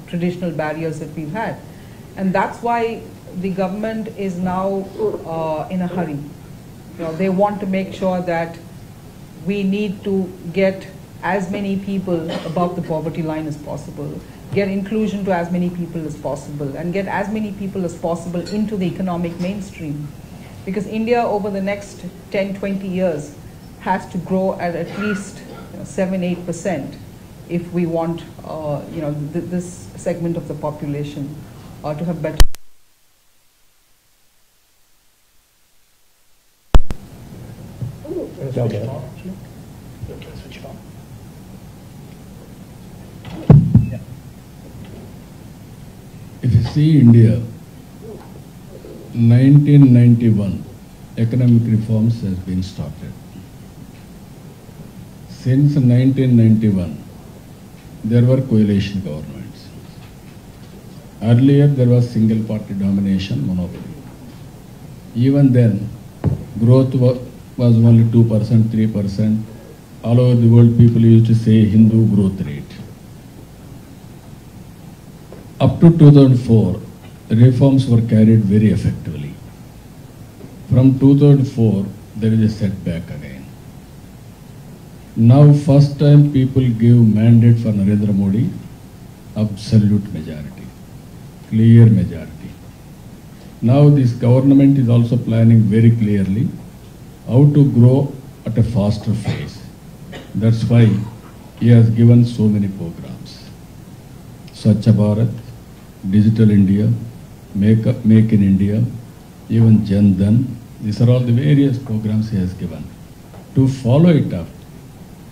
traditional barriers that we've had. And that's why the government is now in a hurry. They want to make sure that we need to get as many people above the poverty line as possible, get inclusion to as many people as possible, and get as many people as possible into the economic mainstream. Because India over the next 10, 20 years has to grow at least 7–8% if we want this segment of the population to have better. If you see India, 1991 economic reforms has been started. Since 1991, there were coalition governments. Earlier, there was single party domination, monopoly. Even then, growth was only 2%, 3%. All over the world, people used to say Hindu growth rate. Up to 2004, reforms were carried very effectively. From 2004, there is a setback again. Now, first time people give mandate for Narendra Modi, absolute majority, clear majority. Now, this government is also planning very clearly how to grow at a faster pace. That's why he has given so many programs. Swachh Bharat, Digital India, Make in India, even Jan Dhan. These are all the various programs he has given. To follow it up,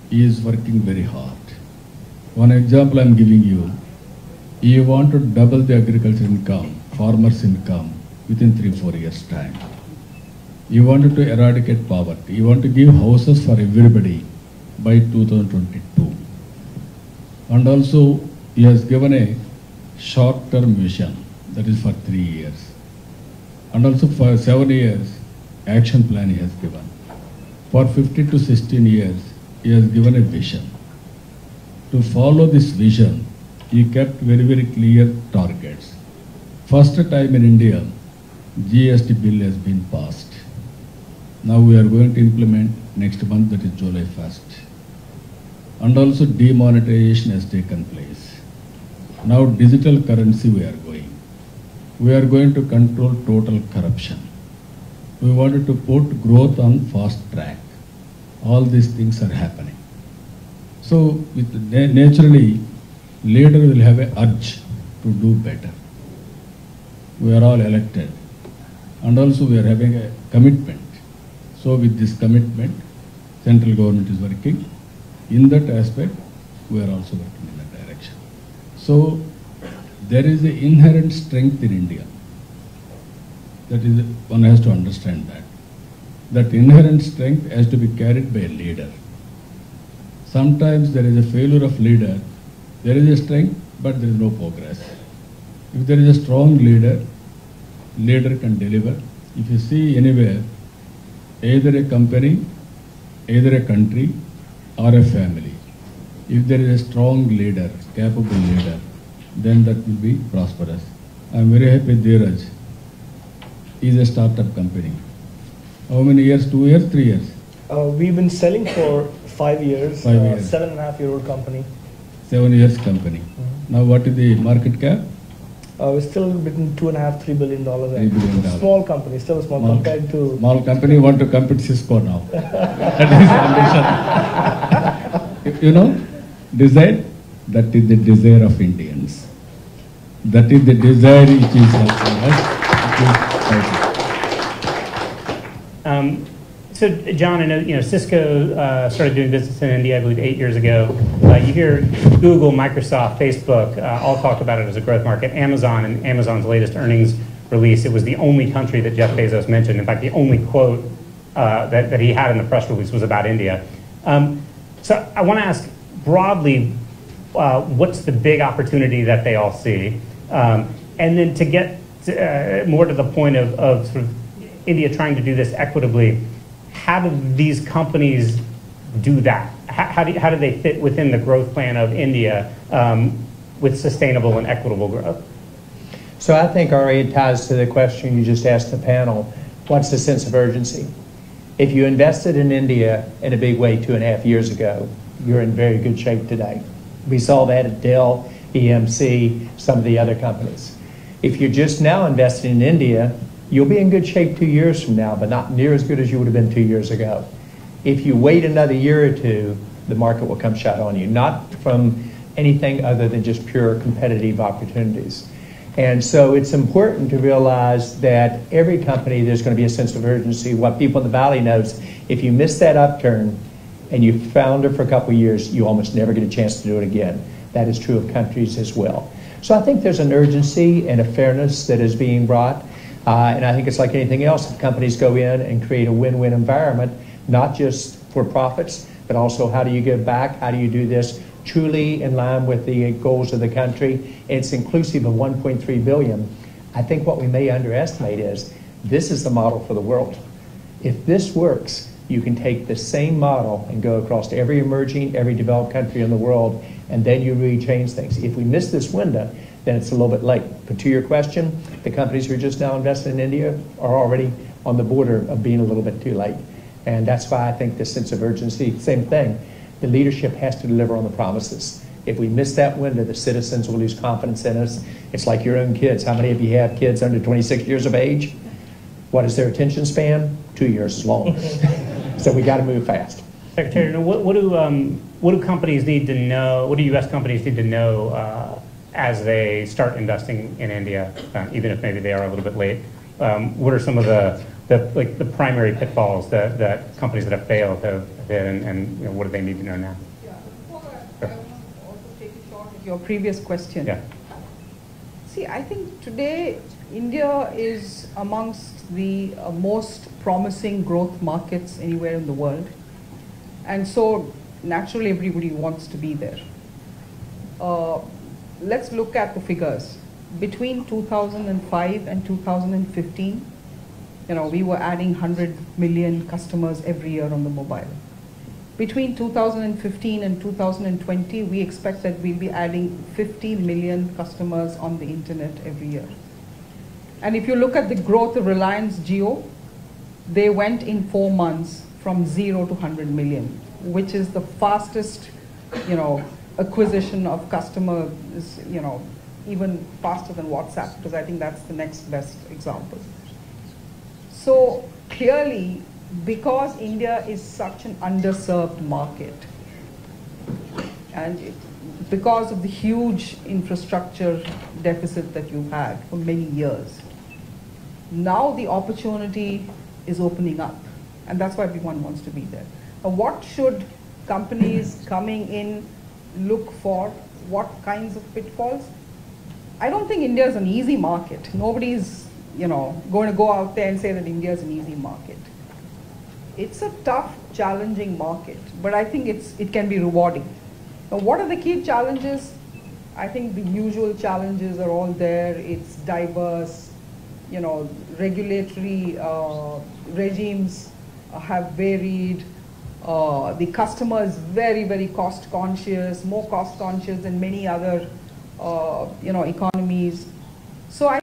he is working very hard. One example I am giving you, you want to double the agriculture income, farmers' income within 3–4 years' time. You wanted to eradicate poverty. You want to give houses for everybody by 2022. And also, he has given a short-term vision, that is for 3 years. And also for 7 years, action plan he has given. For 15 to 16 years, he has given a vision. To follow this vision, he kept very, very clear targets. First time in India, GST bill has been passed. Now we are going to implement next month, that is July 1st. And also demonetization has taken place. Now digital currency we are going. We are going to control total corruption. We wanted to put growth on fast track. All these things are happening. So naturally, leader will have an urge to do better. We are all elected. And also we are having a commitment. So with this commitment, central government is working. In that aspect, we are also working in that direction. So there is an inherent strength in India. That is, one has to understand that. That inherent strength has to be carried by a leader. Sometimes there is a failure of leader. There is a strength, but there is no progress. If there is a strong leader, leader can deliver. If you see anywhere, either a company, either a country, or a family, if there is a strong leader, capable leader, then that will be prosperous. I am very happy Dheeraj is a startup company. How many years? 2 years, 3 years? We've been selling for 5 years. 5 years. 7.5-year-old company. 7 years company. Now what is the market cap? We're still between $2.5–3 billion. $3 billion. Small company, still a small compared to. Small company want to compete Cisco now. That is ambition. You know, desire, that is the desire of Indians. That is the desire which is helping us. So, John, I know Cisco started doing business in India, I believe, 8 years ago. You hear Google, Microsoft, Facebook all talk about it as a growth market. Amazon, and Amazon's latest earnings release, it was the only country that Jeff Bezos mentioned. In fact, the only quote that he had in the press release was about India. So I want to ask broadly, what's the big opportunity that they all see? And then to get more to the point of sort of India trying to do this equitably, how do these companies do that? How do they fit within the growth plan of India? with sustainable and equitable growth? So I think, Ari, it ties to the question you just asked the panel. What's the sense of urgency? If you invested in India in a big way 2.5 years ago, you're in very good shape today. We saw that at Dell, EMC, some of the other companies. If you're just now investing in India, you'll be in good shape 2 years from now, but not near as good as you would have been 2 years ago. If you wait another year or two, the market will come shut on you, not from anything other than just pure competitive opportunities. And so it's important to realize that every company, there's going to be a sense of urgency. What people in the Valley knows, if you miss that upturn and you founder for a couple of years, you almost never get a chance to do it again. That is true of countries as well. So I think there's an urgency and a fairness that is being brought. And I think it's like anything else. If companies go in and create a win-win environment, not just for profits, but also how do you give back? How do you do this truly in line with the goals of the country? It's inclusive of 1.3 billion. I think what we may underestimate is this is the model for the world. If this works, you can take the same model and go across every emerging, every developed country in the world, and then you really change things. If we miss this window, then it's a little bit late. But to your question, the companies who are just now investing in India are already on the border of being a little bit too late. And that's why I think this sense of urgency, same thing, the leadership has to deliver on the promises. If we miss that window, the citizens will lose confidence in us. It's like your own kids. How many of you have kids under 26 years of age? What is their attention span? 2 years is long. So we got to move fast. Secretary, what do companies need to know? What do U.S. companies need to know as they start investing in India, even if maybe they are a little bit late? What are some of the primary pitfalls that companies that have failed have hit, and what do they need to know now? Yeah, before that, I want to also take a shot at your previous question. Yeah. See, I think today India is amongst the most promising growth markets anywhere in the world. And so naturally everybody wants to be there. Let's look at the figures. Between 2005 and 2015, we were adding 100 million customers every year on the mobile. Between 2015 and 2020, we expect that we'll be adding 50 million customers on the internet every year. And if you look at the growth of Reliance Jio, they went in 4 months from 0 to 100 million, which is the fastest, acquisition of customers, even faster than WhatsApp, because I think that's the next best example. So clearly, because India is such an underserved market, and because of the huge infrastructure deficit that you've had for many years, now the opportunity is opening up, and that's why everyone wants to be there. Now, what should companies coming in look for? What kinds of pitfalls? I don't think India is an easy market. Nobody's going to go out there and say that India is an easy market. It's a tough, challenging market, but I think it can be rewarding. Now, what are the key challenges? I think the usual challenges are all there. It's diverse, regulatory regimes have varied. The customer is very, very cost conscious, more cost conscious than many other, economies. So